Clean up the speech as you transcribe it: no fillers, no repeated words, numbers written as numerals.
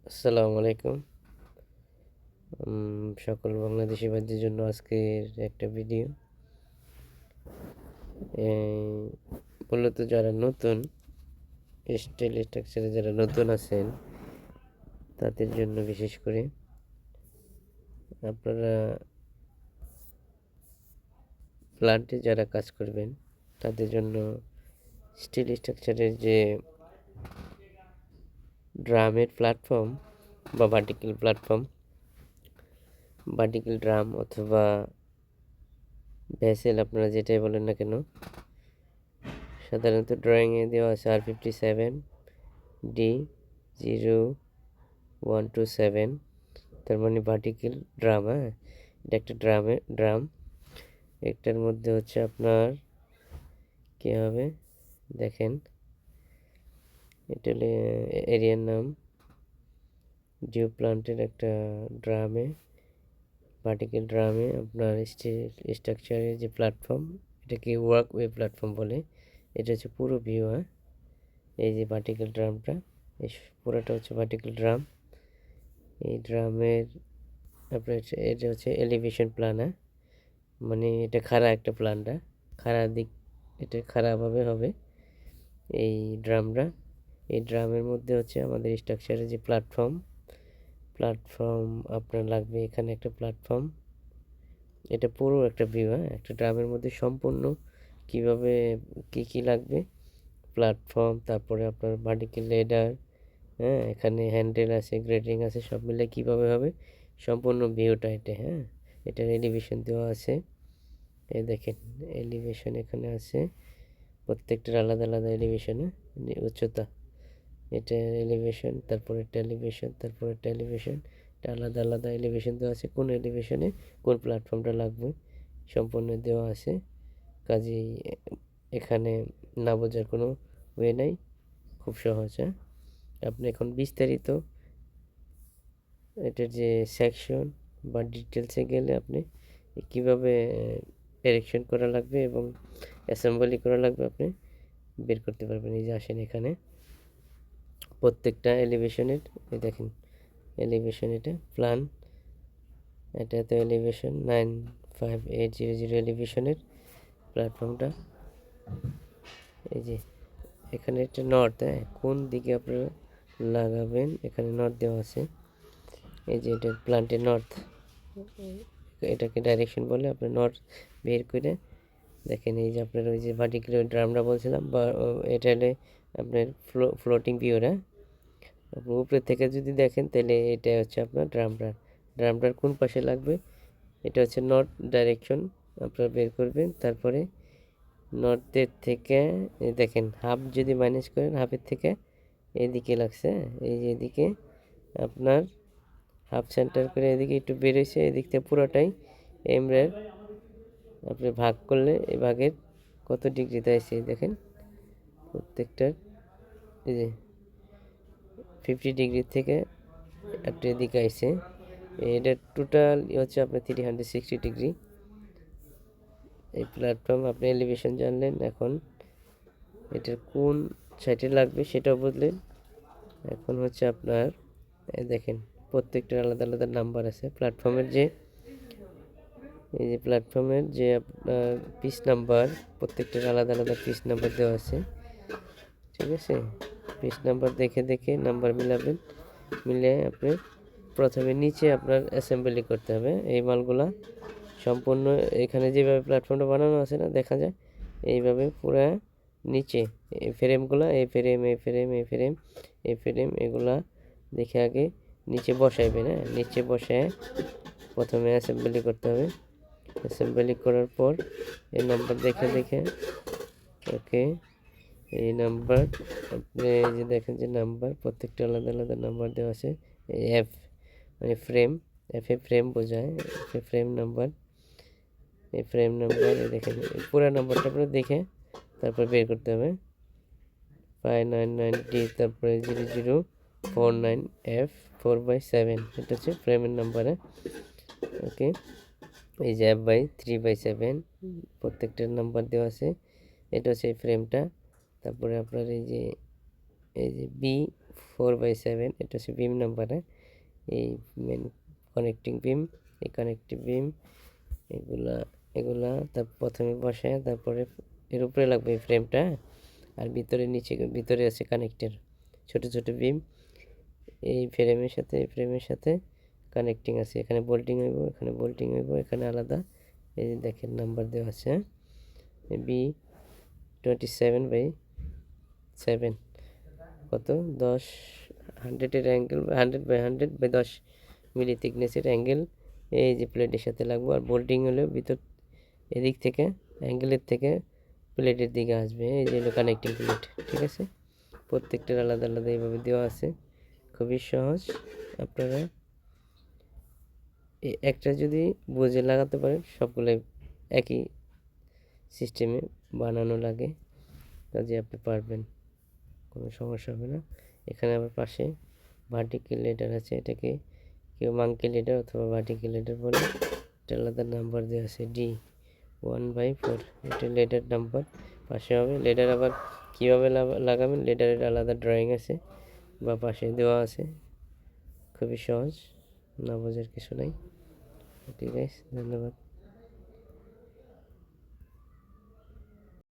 আসসালামু আলাইকুম। সকল বাংলাদেশি ভাইদের জন্য আজকের একটা ভিডিও। মূলত যারা নতুন স্টাইল স্ট্রাকচারে যারা নতুন আছেন তাদের জন্য বিশেষ করে আপনারা প্লান্টে যারা কাজ করবেন তাদের জন্য স্টিল স্ট্রাকচারের যে ড্রামের প্ল্যাটফর্ম বা ভার্টিক্যাল ড্রাম অথবা ভেসেল আপনারা যেটাই বলেন না কেন, সাধারণত ড্রয়িংয়ে দেওয়া আছে R57D0127, তার মানে ভার্টিক্যাল ড্রাম। হ্যাঁ, এটা একটা ড্রাম। একটার মধ্যে হচ্ছে আপনার কী হবে দেখেন, এটা এরিয়ার নাম ডিউ প্লান্টের একটা ভার্টিক্যাল ড্রামে আপনার স্ট্রাকচারের যে প্ল্যাটফর্ম, এটাকে ওয়ার্কওয়ে প্ল্যাটফর্ম বলে। এটা হচ্ছে পুরো ভিউ। হ্যাঁ, এই যে ভার্টিক্যাল ড্রামটা, এই পুরোটা হচ্ছে ভার্টিক্যাল ড্রাম। এই ড্রামের আপনার এটা হচ্ছে এলিভেশন প্ল্যান। হ্যাঁ, মানে এটা খাড়া একটা প্ল্যানটা, খাড়া দিক, এটা খাড়াভাবে হবে এই ড্রামটা। এই ড্রামের মধ্যে হচ্ছে আমাদের স্ট্রাকচারের যে প্ল্যাটফর্ম আপনার লাগবে। এখানে একটা প্ল্যাটফর্ম, এটা পুরো একটা ভিউ। হ্যাঁ, একটা ড্রামের মধ্যে সম্পূর্ণ কিভাবে কি লাগবে, প্ল্যাটফর্ম, তারপরে আপনার ভার্টিক্যাল লেডার, হ্যাঁ, এখানে হ্যান্ডেল আছে, গ্রেডিং আছে, সব মিলে কিভাবে হবে সম্পূর্ণ ভিউটা এটা। হ্যাঁ, এটার এলিভেশন দেওয়া আছে। এই দেখেন এলিভেশন এখানে আছে, প্রত্যেকটার আলাদা আলাদা এলিভেশনে উচ্চতা। এটা এলিভেশন, তারপরে একটা এলিভেশন, তারপরে একটা এলিভেশন, এটা আলাদা আলাদা এলিভেশন দেওয়া আছে। কোন এলিভেশনে কোন প্ল্যাটফর্মটা লাগবে সম্পূর্ণ দেওয়া আছে। কাজেই এখানে না বোঝার কোনো ওয়ে নাই, খুব সহজ। হ্যাঁ, আপনি এখন বিস্তারিত এটার যে সেকশন বা ডিটেলসে গেলে আপনি কীভাবে এরেকশন করা লাগবে এবং অ্যাসেম্বলি করা লাগবে আপনি বের করতে পারবেন। এই যে আসেন এখানে প্রত্যেকটা এলিভেশনের, এই দেখেন এলিভেশন, এটা প্ল্যান, এটা তো এলিভেশন 95800 এলিভেশনের প্ল্যাটফর্মটা। এই যে এখানে একটা নর্থ, হ্যাঁ, কোন দিকে আপনারা লাগাবেন এখানে নর্থ দেওয়া আছে। এই যে এটা প্ল্যান্টের নর্থ, এটাকে ডাইরেকশন বলে। আপনার নর্থ বের করে দেখেন, এই যে আপনার ওই যে ভার্টিক্যাল ড্রামটা বলছিলাম, বা এটা হলে আপনার ফ্লোটিং ভিউরা। আপনি উপরে থেকে যদি দেখেন তাহলে এটা হচ্ছে আপনার ড্রামটার কোন পাশে লাগবে, এটা হচ্ছে নর্থ ডাইরেকশন আপনারা বের করবেন। তারপরে নর্থের থেকে দেখেন হাফ যদি মাইনাস করেন, হাফের থেকে এদিকে লাগছে, এই যে এদিকে আপনার হাফ সেন্টার করে এদিকে একটু বেরোইছে, এদিক থেকে পুরোটাই এমরের আপনি ভাগ করলে এই ভাগের কত ডিগ্রিতে আসছে দেখেন, প্রত্যেকটার এই যে 50 ডিগ্রি থেকে আপনি এদিকে আসছে। এটা টোটাল হচ্ছে আপনার 360 ডিগ্রি। এই প্ল্যাটফর্ম আপনি এলিভেশন জানলেন, এখন এটার কোন সাইডে লাগবে সেটাও বুঝলেন। এখন হচ্ছে আপনার দেখেন প্রত্যেকটার আলাদা আলাদা নাম্বার আছে। এই যে প্ল্যাটফর্মের যে আপনার পিস নাম্বার, প্রত্যেকটার আলাদা আলাদা পিস নাম্বার দেওয়া আছে। ঠিক আছে, পিস নাম্বার দেখে দেখে নাম্বার মিলাবেন, মিলে আপনি প্রথমে নিচে আপনার অ্যাসেম্বলি করতে হবে এই মালগুলা সম্পূর্ণ। এখানে যেভাবে প্ল্যাটফর্মটা বানানো আছে না, দেখা যায় এইভাবে পুরো নিচে এই ফ্রেমগুলো, এই ফ্রেম, এই ফ্রেম, এই ফ্রেম, এই ফ্রেম, এগুলা দেখে আগে নিচে বসাইবেন। হ্যাঁ, নিচে বসায় প্রথমে অ্যাসেম্বলি করতে হবে। অ্যাসেম্বলি করার পর এই নাম্বার দেখে দেখে, ওকে, এই নাম্বার আপনি এই যে দেখেন যে নাম্বার প্রত্যেকটা আলাদা আলাদা নাম্বার দেওয়া আছে। এই এফ মানে ফ্রেম, এফে ফ্রেম বোঝায়, এফে ফ্রেম নাম্বার, এই ফ্রেম নাম্বার দেখেন পুরো নাম্বারটা আপনার দেখে তারপর বের করতে হবে। 599D, তারপরে 0049F 4/7, এটা হচ্ছে ফ্রেমের নাম্বারে। ওকে, এই যে F/3/7 প্রত্যেকটার নাম্বার দেওয়া আছে। এটা হচ্ছে এই ফ্রেমটা। তারপরে আপনার এই যে এই যে B4/7 এটা হচ্ছে বিম নাম্বারে এই মেন কানেক্টিং বিম, এই কানেক্টিং বিম এগুলা এগুলা তার প্রথমে বসায় তারপরে এর উপরে লাগবে এই ফ্রেমটা, আর ভিতরে আছে কানেক্টর ছোট ছোট বিম, এই ফ্রেমের সাথে কানেক্টিং আছে, এখানে বোল্টিং হইব এখানে আলাদা। এই যে দেখেন নাম্বার দেওয়া আছে B27/7 কত 10 100-এর অ্যাঙ্গেল 100/100/10 মিলি থিকনেসের অ্যাঙ্গেল এই যে প্লেটের সাথে লাগবে। আর বোল্টিং হলো এদিক থেকে অ্যাঙ্গেলের থেকে প্লেটের দিকে আসবে, এই যে হলো কানেক্টিং প্লেট। ঠিক আছে, প্রত্যেকটার আলাদা আলাদা এইভাবে দেওয়া আছে, খুবই সহজ। আপনারা একটা যদি বুঝে লাগাতে পারেন সবগুলোই একই সিস্টেমে বানানো লাগে, কাজে আপনি পারবেন, কোনো সমস্যা হবে না। এখানে আবার পাশে ভার্টিক্যাল লেডার আছে, এটাকে কেউ মাঙ্কি লেডার অথবা ভার্টিক্যাল লেডার বলে, এটা আলাদা নাম্বার দেওয়া আছে D1/4, এটা লেডার নাম্বার পাশে হবে। লেডার আবার কীভাবে লাগাবেন, লেডারের আলাদা ড্রয়িং আছে বা পাশে দেওয়া আছে, খুবই সহজ, না বোঝার কিছু নাই। ঠিক আছে, ধন্যবাদ।